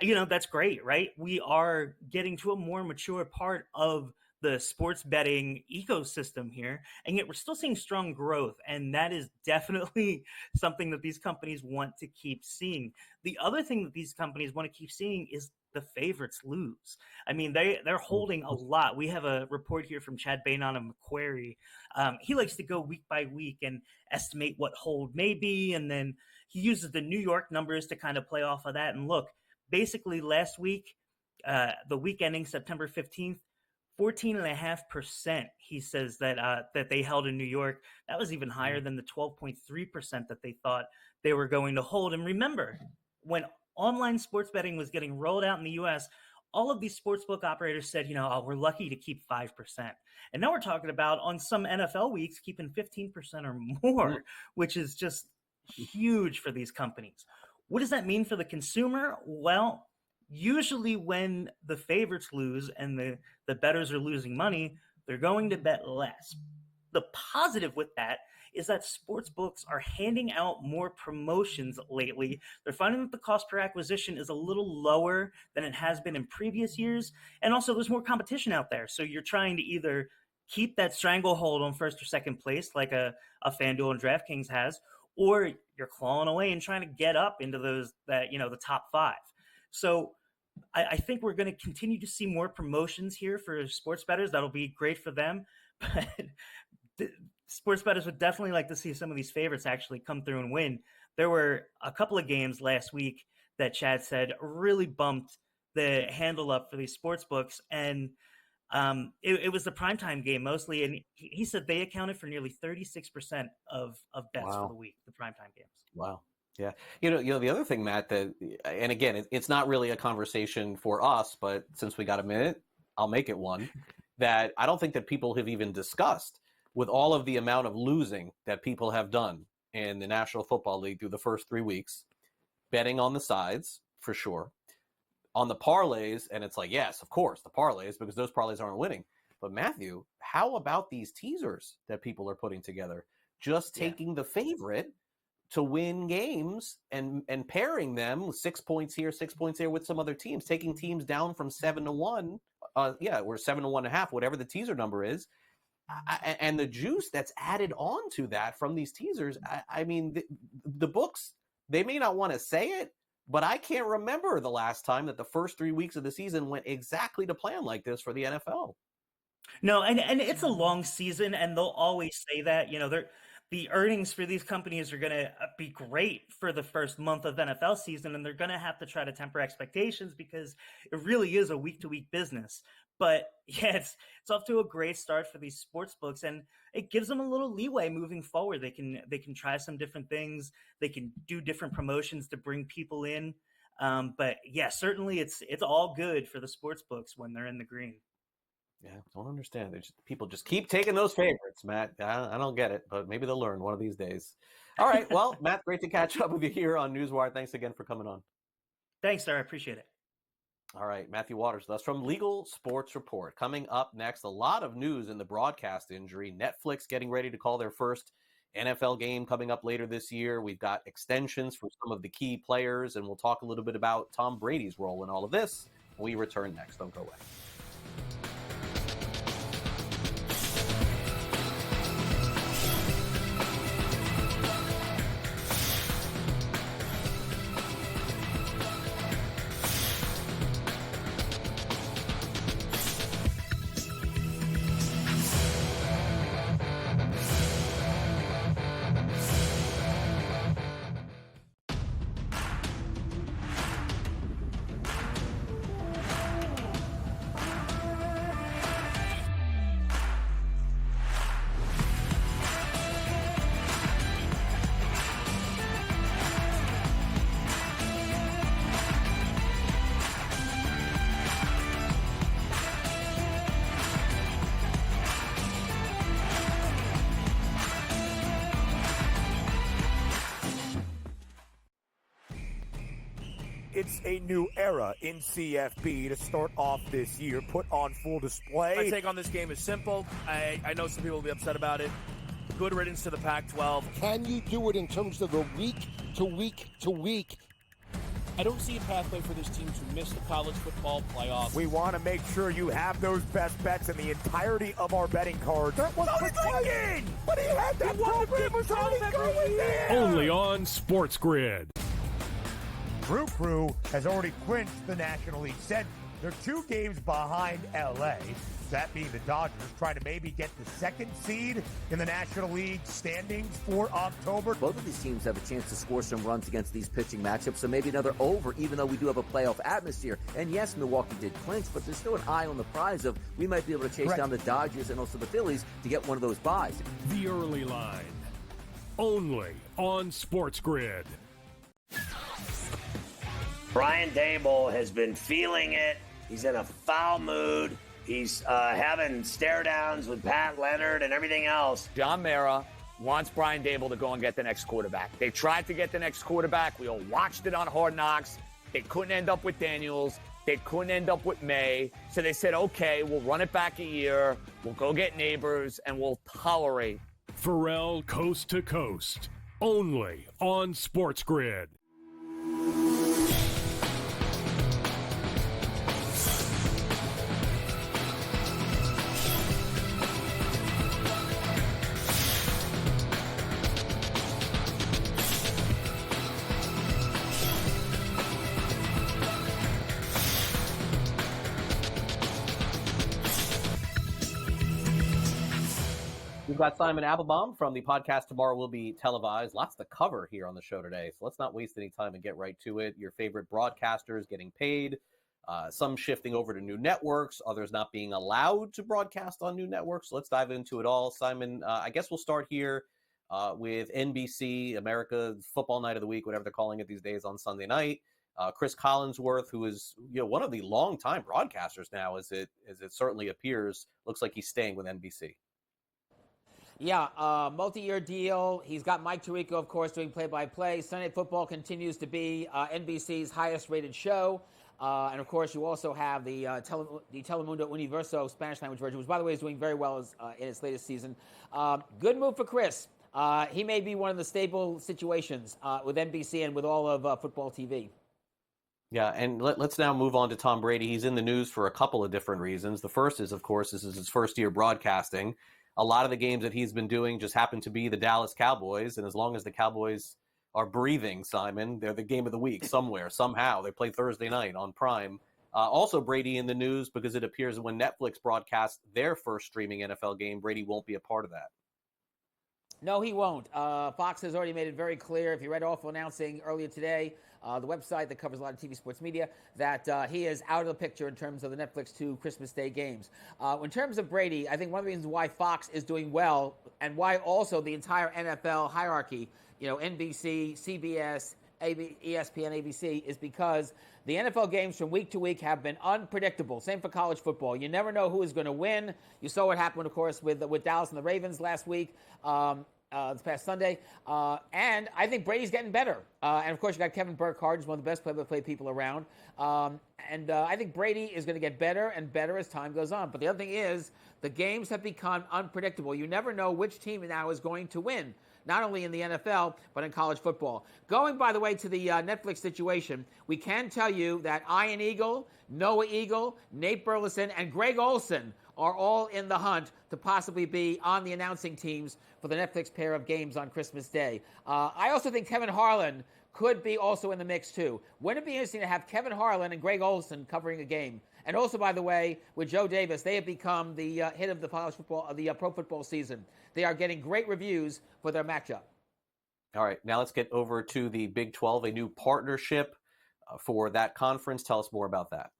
that's great, right? We are getting to a more mature part of the sports betting ecosystem here, and yet we're still seeing strong growth. And that is definitely something that these companies want to keep seeing. The other thing that these companies want to keep seeing is the favorites lose. I mean, they're holding a lot. We have a report here from Chad Bainon of Macquarie. He likes to go week by week and estimate what hold may be, and then he uses the New York numbers to kind of play off of that. And look, basically last week, the week ending September 15th, 14.5%, he says that they held in New York. That was even higher than the 12.3% that they thought they were going to hold. And remember, when online sports betting was getting rolled out in the U.S., all of these sportsbook operators said, we're lucky to keep 5%. And now we're talking about, on some NFL weeks, keeping 15% or more, which is just huge for these companies. What does that mean for the consumer? Well, usually when the favorites lose and the bettors are losing money, they're going to bet less. The positive with that is that sports books are handing out more promotions lately. They're finding that the cost per acquisition is a little lower than it has been in previous years. And also there's more competition out there. So you're trying to either keep that stranglehold on first or second place like a FanDuel and DraftKings has, or you're clawing away and trying to get up into those, the top 5. So I think we're going to continue to see more promotions here for sports bettors. That'll be great for them. But sports bettors would definitely like to see some of these favorites actually come through and win. There were a couple of games last week that Chad said really bumped the handle up for these sports books. And it was the primetime game mostly. And he said they accounted for nearly 36% of bets for the week, the primetime games. Wow. Yeah. The other thing, Matt, that, and again, it's not really a conversation for us, but since we got a minute, I'll make it one, that I don't think that people have even discussed, with all of the amount of losing that people have done in the National Football League through the first 3 weeks, betting on the sides for sure, on the parlays. And it's like, yes, of course, the parlays, because those parlays aren't winning. But Matthew, how about these teasers that people are putting together? Just taking the favorite to win games and pairing them 6 points here, 6 points there with some other teams, taking teams down from 7-1, or 7-1.5, whatever the teaser number is. And the juice that's added on to that from these teasers, I mean, the books, they may not want to say it, but I can't remember the last time that the first 3 weeks of the season went exactly to plan like this for the NFL. No, and it's a long season, and they'll always say that. The earnings for these companies are going to be great for the first month of NFL season, and they're going to have to try to temper expectations because it really is a week-to-week business. But yeah, it's off to a great start for these sports books, and it gives them a little leeway moving forward. They can try some different things. They can do different promotions to bring people in. But yeah, certainly it's all good for the sports books when they're in the green. Yeah, don't understand. People just keep taking those favorites, Matt. I don't get it, but maybe they'll learn one of these days. All right, well, Matt, great to catch up with you here on NewsWire. Thanks again for coming on. Thanks, sir. I appreciate it. All right, Matthew Waters with us from Legal Sports Report. Coming up next, a lot of news in the broadcast injury. Netflix getting ready to call their first NFL game coming up later this year. We've got extensions for some of the key players, and we'll talk a little bit about Tom Brady's role in all of this when we return next. Don't go away. It's a new era in CFB to start off this year, put on full display. My take on this game is simple. I know some people will be upset about it. Good riddance to the Pac-12. Can you do it in terms of the week to week to week? I don't see a pathway for this team to miss the college football playoff. We want to make sure you have those best bets in the entirety of our betting cards. That was thinking! But he had that program was already going there! Only on SportsGrid. Crew has already clinched the National League Central. They're 2 games behind LA. That being the Dodgers, trying to maybe get the 2nd seed in the National League standings for October. Both of these teams have a chance to score some runs against these pitching matchups, so maybe another over, even though we do have a playoff atmosphere. And yes, Milwaukee did clinch, but there's still an eye on the prize of we might be able to chase down the Dodgers and also the Phillies to get one of those buys. The early line, only on SportsGrid. Brian Dable has been feeling it. He's in a foul mood. He's having stare downs with Pat Leonard and everything else. John Mara wants Brian Dable to go and get the next quarterback. They tried to get the next quarterback. We all watched it on Hard Knocks. They couldn't end up with Daniels. They couldn't end up with May. So they said, okay, we'll run it back a year. We'll go get Neighbors, and we'll tolerate. Pharrell Coast to Coast, only on SportsGrid. We've got Simon Applebaum from the podcast Tomorrow Will Be Televised. Lots to cover here on the show today, so let's not waste any time and get right to it. Your favorite broadcasters getting paid, some shifting over to new networks, others not being allowed to broadcast on new networks. So let's dive into it all. Simon, I guess we'll start here with NBC, America's Football Night of the Week, whatever they're calling it these days, on Sunday night. Chris Collinsworth, who is one of the longtime broadcasters now, as it certainly appears, looks like he's staying with NBC. Yeah, multi-year deal. He's got Mike Tirico, of course, doing play-by-play. Sunday Night Football continues to be NBC's highest-rated show. And, of course, you also have the Telemundo Universo Spanish language version, which, by the way, is doing very well in its latest season. Good move for Chris. He may be one of the stable situations with NBC and with all of football TV. Yeah, and let's now move on to Tom Brady. He's in the news for a couple of different reasons. The first is, of course, this is his first year broadcasting. A lot of the games that he's been doing just happen to be the Dallas Cowboys, and as long as the Cowboys are breathing, Simon. They're the game of the week somewhere, somehow. They play Thursday night on Prime. Also, Brady in the news because it appears when Netflix broadcasts their first streaming NFL game, Brady won't be a part of that. No, he won't. Fox has already made it very clear. If you read Awful announcing earlier today, the website that covers a lot of TV sports media, that he is out of the picture in terms of the Netflix 2 Christmas Day games. In terms of Brady, I think one of the reasons why Fox is doing well and why also the entire NFL hierarchy, NBC, CBS, ESPN, ABC, is because the NFL games from week to week have been unpredictable. Same for college football. You never know who is going to win. You saw what happened, of course, with Dallas and the Ravens last week, this past Sunday. And I think Brady's getting better. And, of course, you got Kevin Burkhardt, who's one of the best play-by-play people around. And I think Brady is going to get better and better as time goes on. But the other thing is the games have become unpredictable. You never know which team now is going to win, not only in the NFL, but in college football. Going, by the way, to the Netflix situation, we can tell you that Ian Eagle, Noah Eagle, Nate Burleson, and Greg Olson are all in the hunt to possibly be on the announcing teams for the Netflix pair of games on Christmas Day. I also think Kevin Harlan could be also in the mix, too. Wouldn't it be interesting to have Kevin Harlan and Greg Olson covering a game? And also, by the way, with Joe Davis, they have become the hit of the college football, the pro football season. They are getting great reviews for their matchup. All right, now let's get over to the Big 12, a new partnership for that conference. Tell us more about that.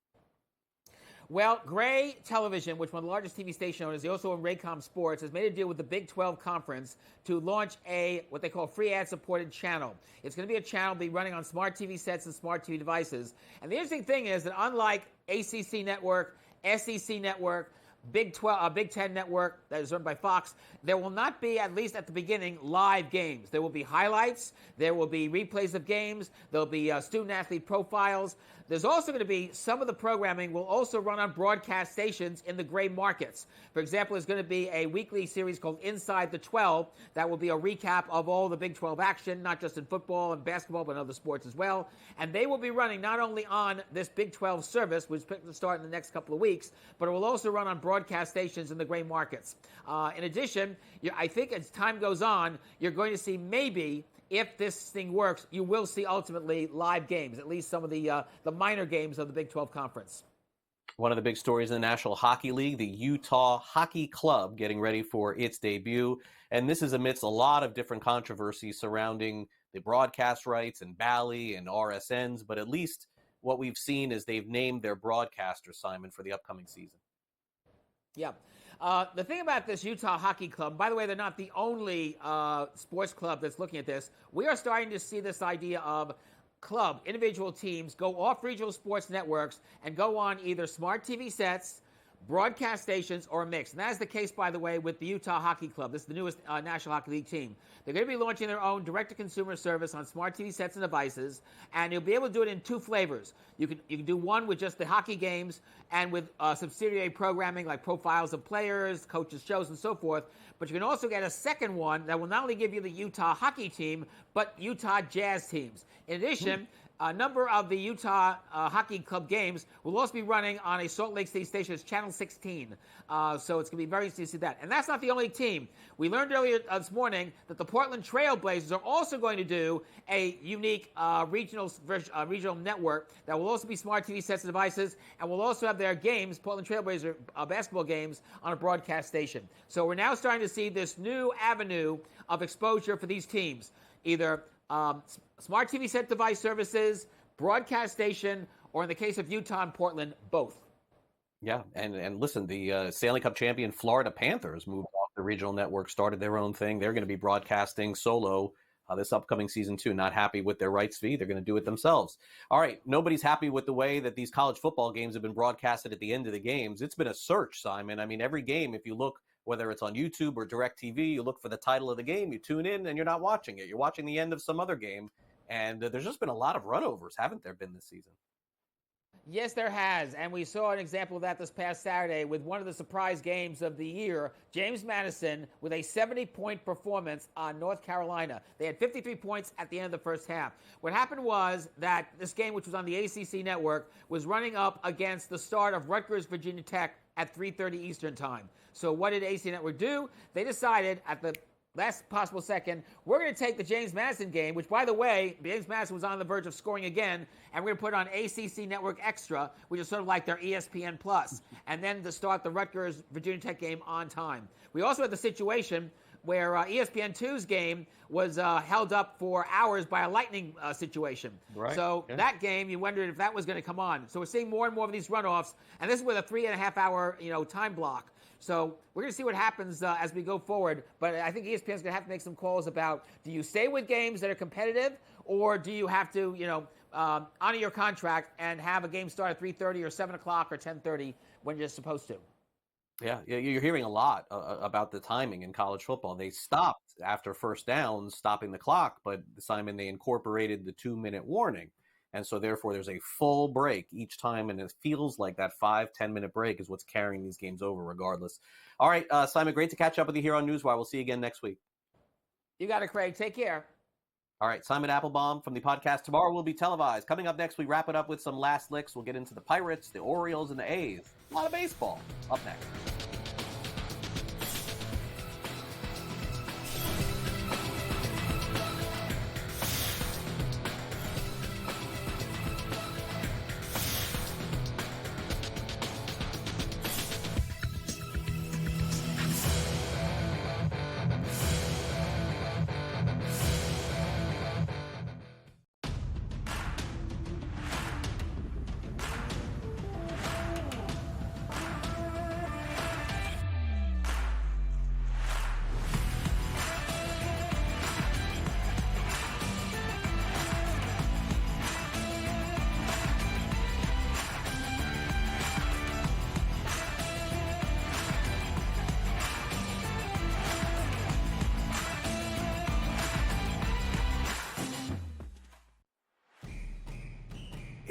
Well, Gray Television, which is one of the largest TV station owners, they also own Raycom Sports, has made a deal with the Big 12 Conference to launch what they call free ad-supported channel. It's going to be a channel be running on smart TV sets and smart TV devices. And the interesting thing is that unlike ACC Network, SEC Network, Big 10 network that is run by Fox, there will not be, at least at the beginning, live games. There will be highlights. There will be replays of games. There will be student-athlete profiles. There's also going to be some of the programming will also run on broadcast stations in the gray markets. For example, there's going to be a weekly series called Inside the 12 that will be a recap of all the Big 12 action, not just in football and basketball, but in other sports as well. And they will be running not only on this Big 12 service, which is going to start in the next couple of weeks, but it will also run on broadcast stations in the gray markets. In addition, I think as time goes on, you're going to see maybe, if this thing works, you will see ultimately live games, at least some of the minor games of the Big 12 Conference. One of the big stories in the National Hockey League, the Utah Hockey Club getting ready for its debut. And this is amidst a lot of different controversies surrounding the broadcast rights and Bally and RSNs. But at least what we've seen is they've named their broadcaster, Simon, for the upcoming season. Yeah. The thing about this Utah Hockey Club, by the way, they're not the only sports club that's looking at this. We are starting to see this idea of individual teams go off regional sports networks and go on either smart TV sets, broadcast stations, or a mix. And that is the case, by the way, with the Utah Hockey Club. This is the newest National Hockey League team. They're going to be launching their own direct-to-consumer service on smart TV sets and devices, and you'll be able to do it in two flavors. You can do one with just the hockey games and with subsidiary programming like profiles of players, coaches' shows, and so forth. But you can also get a second one that will not only give you the Utah hockey team, but Utah Jazz teams. In addition, a number of the Utah Hockey Club games will also be running on a Salt Lake City station. It's Channel 16. So it's going to be very interesting to see that. And that's not the only team. We learned earlier this morning that the Portland Trail Blazers are also going to do a unique regional network that will also be smart TV sets and devices, and will also have their games, Portland Trail Blazer basketball games, on a broadcast station. So we're now starting to see this new avenue of exposure for these teams, either smart TV set device services, broadcast station, or in the case of Utah and Portland, both. Yeah, and listen, the Stanley Cup champion Florida Panthers moved off the regional network, started their own thing. They're going to be broadcasting solo this upcoming season too. Not happy with their rights fee. They're going to do it themselves. All right, nobody's happy with the way that these college football games have been broadcasted at the end of the games. It's been a search, Simon. I mean, every game, if you look, whether it's on YouTube or DirecTV, you look for the title of the game, you tune in, and you're not watching it. You're watching the end of some other game. And there's just been a lot of runovers, haven't there been this season? Yes, there has. And we saw an example of that this past Saturday with one of the surprise games of the year, James Madison with a 70-point performance on North Carolina. They had 53 points at the end of the first half. What happened was that this game, which was on the ACC network, was running up against the start of Rutgers, Virginia Tech at 3:30 Eastern time. So what did ACC Network do? They decided at the last possible second, we're going to take the James Madison game, which, by the way, James Madison was on the verge of scoring again, and we're going to put it on ACC Network Extra, which is sort of like their ESPN Plus, and then to start the Rutgers-Virginia Tech game on time. We also had the situation where ESPN2's game was held up for hours by a lightning situation. Right. So that game, you wondered if that was going to come on. So we're seeing more and more of these runoffs, and this is with a 3.5-hour time block. So we're going to see what happens as we go forward. But I think ESPN is going to have to make some calls about, do you stay with games that are competitive, or do you have to, honor your contract and have a game start at 3:30 or 7 o'clock or 10:30 when you're supposed to? Yeah, you're hearing a lot about the timing in college football. They stopped after first downs, stopping the clock, but Simon, they incorporated the 2-minute warning. And so therefore there's a full break each time, and it feels like that 5-10 minute break is what's carrying these games over regardless. All right, Simon, great to catch up with you here on NewsWire. We'll see you again next week. You got it, Craig. Take care. All right, Simon Applebaum from the podcast Tomorrow will be televised. Coming up next, we wrap it up with some last licks. We'll get into the Pirates, the Orioles, and the A's. A lot of baseball up next.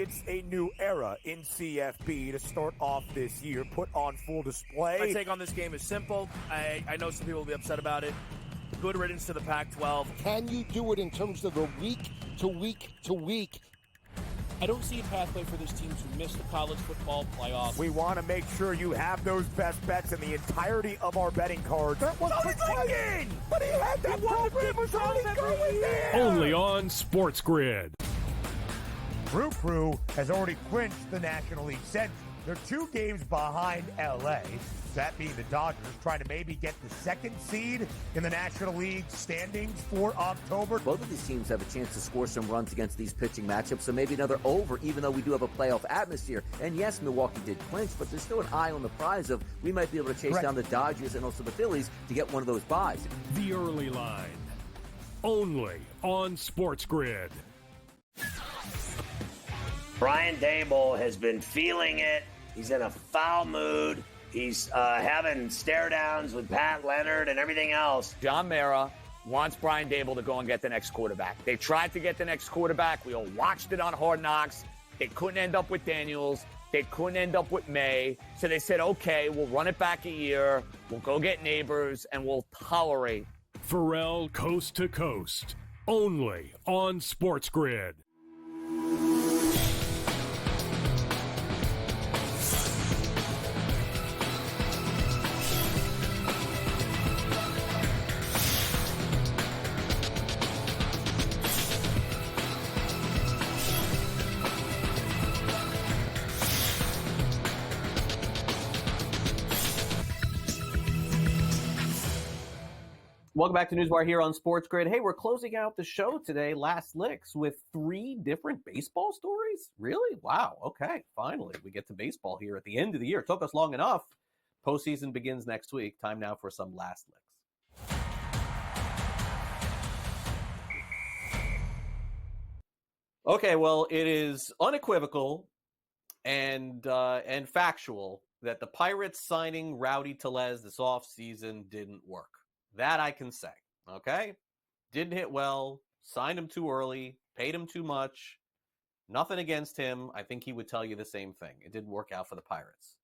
It's a new era in CFB to start off this year, put on full display. My take on this game is simple. I know some people will be upset about it. Good riddance to the Pac-12. Can you do it in terms of the week to week to week? I don't see a pathway for this team to miss the college football playoff. We want to make sure you have those best bets in the entirety of our betting cards. That was protected! But he had that program was already going there! Only on SportsGrid. Crew has already clinched the National League Central. They're 2 games behind LA. That being the Dodgers, trying to maybe get the 2nd seed in the National League standings for October. Both of these teams have a chance to score some runs against these pitching matchups, so maybe another over, even though we do have a playoff atmosphere. And yes, Milwaukee did clinch, but there's still an eye on the prize of we might be able to chase down the Dodgers and also the Phillies to get one of those buys. The early line, only on SportsGrid. Brian Dable has been feeling it. He's in a foul mood. He's having stare downs with Pat Leonard and everything else. John Mara wants Brian Dable to go and get the next quarterback. They tried to get the next quarterback. We all watched it on Hard Knocks. They couldn't end up with Daniels. They couldn't end up with May. So they said, okay, we'll run it back a year. We'll go get neighbors, and we'll tolerate. Pharrell Coast to Coast, only on SportsGrid. Welcome back to NewsWire here on SportsGrid. Hey, we're closing out the show today, Last Licks, with 3 different baseball stories? Really? Wow. Okay, finally. We get to baseball here at the end of the year. It took us long enough. Postseason begins next week. Time now for some Last Licks. Okay, well, it is unequivocal and factual that the Pirates signing Rowdy Tellez this offseason didn't work. That I can say, okay? Didn't hit well, signed him too early, paid him too much. Nothing against him. I think he would tell you the same thing. It didn't work out for the Pirates.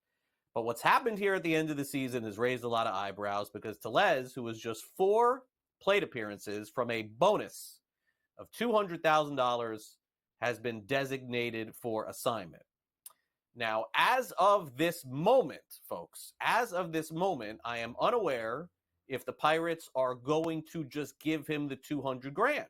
But what's happened here at the end of the season has raised a lot of eyebrows because Tellez, who was just 4 plate appearances from a bonus of $200,000, has been designated for assignment. Now, as of this moment, folks, as of this moment, I am unaware if the Pirates are going to just give him the $200,000,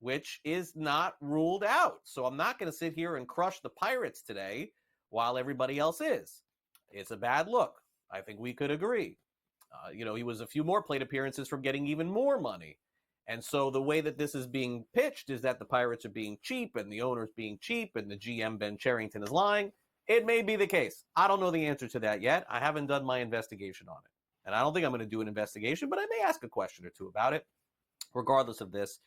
which is not ruled out. So I'm not going to sit here and crush the Pirates today while everybody else is. It's a bad look. I think we could agree. He was a few more plate appearances from getting even more money. And so the way that this is being pitched is that the Pirates are being cheap and the owner's being cheap and the GM, Ben Cherington, is lying. It may be the case. I don't know the answer to that yet. I haven't done my investigation on it. And I don't think I'm going to do an investigation, but I may ask a question or two about it. Regardless of this,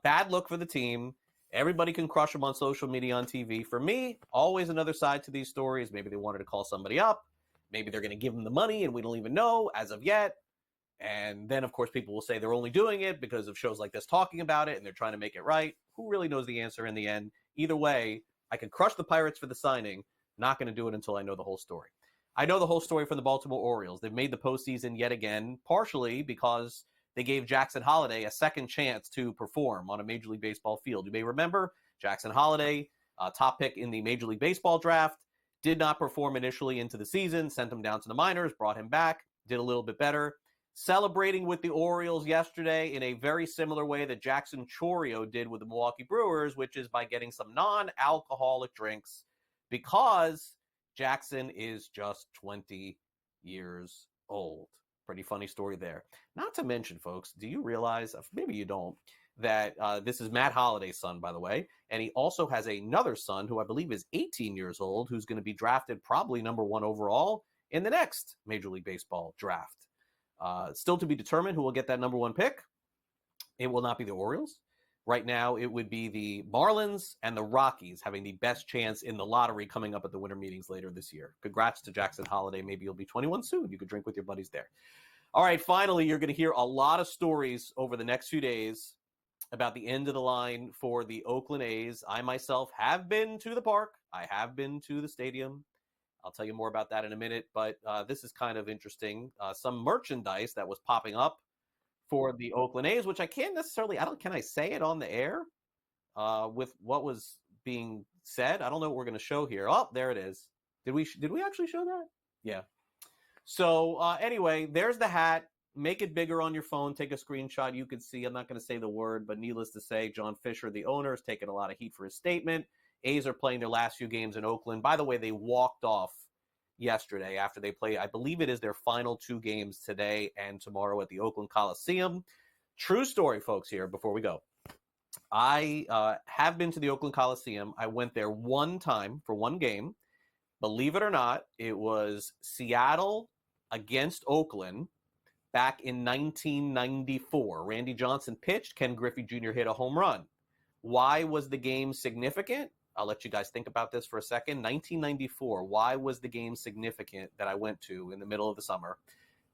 bad look for the team. Everybody can crush them on social media, on TV. For me, always another side to these stories. Maybe they wanted to call somebody up. Maybe they're going to give them the money and we don't even know as of yet. And then, of course, people will say they're only doing it because of shows like this talking about it and they're trying to make it right. Who really knows the answer in the end? Either way, I can crush the Pirates for the signing. Not going to do it until I know the whole story. I know the whole story from the Baltimore Orioles. They've made the postseason yet again, partially because they gave Jackson Holliday a second chance to perform on a Major League Baseball field. You may remember Jackson Holliday, top pick in the Major League Baseball draft, did not perform initially into the season, sent him down to the minors, brought him back, did a little bit better. Celebrating with the Orioles yesterday in a very similar way that Jackson Chourio did with the Milwaukee Brewers, which is by getting some non-alcoholic drinks because Jackson is just 20 years old. Pretty funny story there. Not to mention, folks, do you realize, maybe you don't, that this is Matt Holliday's son, by the way, and he also has another son who I believe is 18 years old, who's going to be drafted probably number 1 overall in the next Major League Baseball draft. Still to be determined who will get that number 1 pick. It will not be the Orioles. Right now, it would be the Marlins and the Rockies having the best chance in the lottery coming up at the winter meetings later this year. Congrats to Jackson Holliday. Maybe you'll be 21 soon. You could drink with your buddies there. All right, finally, you're going to hear a lot of stories over the next few days about the end of the line for the Oakland A's. I myself have been to the park. I have been to the stadium. I'll tell you more about that in a minute, but this is kind of interesting. Some merchandise that was popping up for the Oakland A's, which I can't necessarily, can I say it on the air with what was being said? I don't know what we're going to show here. Oh, there it is. Did we actually show that? Yeah. So anyway, there's the hat. Make it bigger on your phone. Take a screenshot. You can see, I'm not going to say the word, but needless to say, John Fisher, the owner, has taken a lot of heat for his statement. A's are playing their last few games in Oakland. By the way, they walked off yesterday after they play, I believe it is their final 2 games today and tomorrow at the Oakland Coliseum. True story, folks, here before we go. I have been to the Oakland Coliseum. I went there one time for one game. Believe it or not, it was Seattle against Oakland back in 1994. Randy Johnson pitched. Ken Griffey Jr. hit a home run. Why was the game significant? I'll let you guys think about this for a second. 1994, why was the game significant that I went to in the middle of the summer?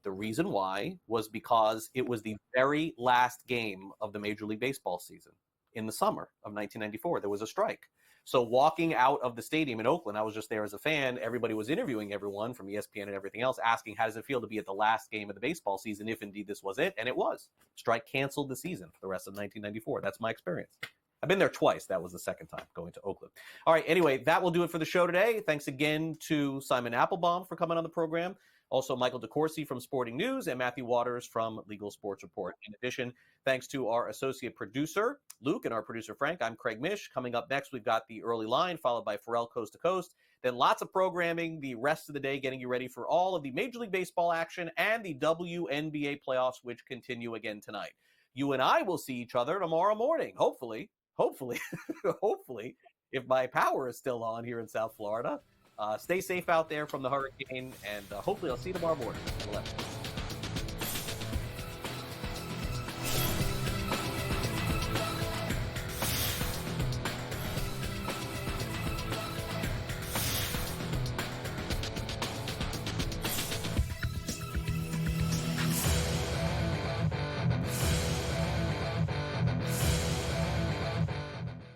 The reason why was because it was the very last game of the Major League Baseball season in the summer of 1994. There was a strike. So walking out of the stadium in Oakland, I was just there as a fan. Everybody was interviewing everyone from ESPN and everything else, asking how does it feel to be at the last game of the baseball season, if indeed this was it. And it was. Strike canceled the season for the rest of 1994. That's my experience. I've been there twice. That was the second time going to Oakland. All right, anyway, that will do it for the show today. Thanks again to Simon Applebaum for coming on the program. Also, Michael DeCourcy from Sporting News and Matthew Waters from Legal Sports Report. In addition, thanks to our associate producer, Luke, and our producer, Frank. I'm Craig Mish. Coming up next, we've got the early line, followed by Pharrell Coast to Coast. Then lots of programming the rest of the day, getting you ready for all of the Major League Baseball action and the WNBA playoffs, which continue again tonight. You and I will see each other tomorrow morning, hopefully, if my power is still on here in South Florida. Stay safe out there from the hurricane, and hopefully I'll see you tomorrow morning.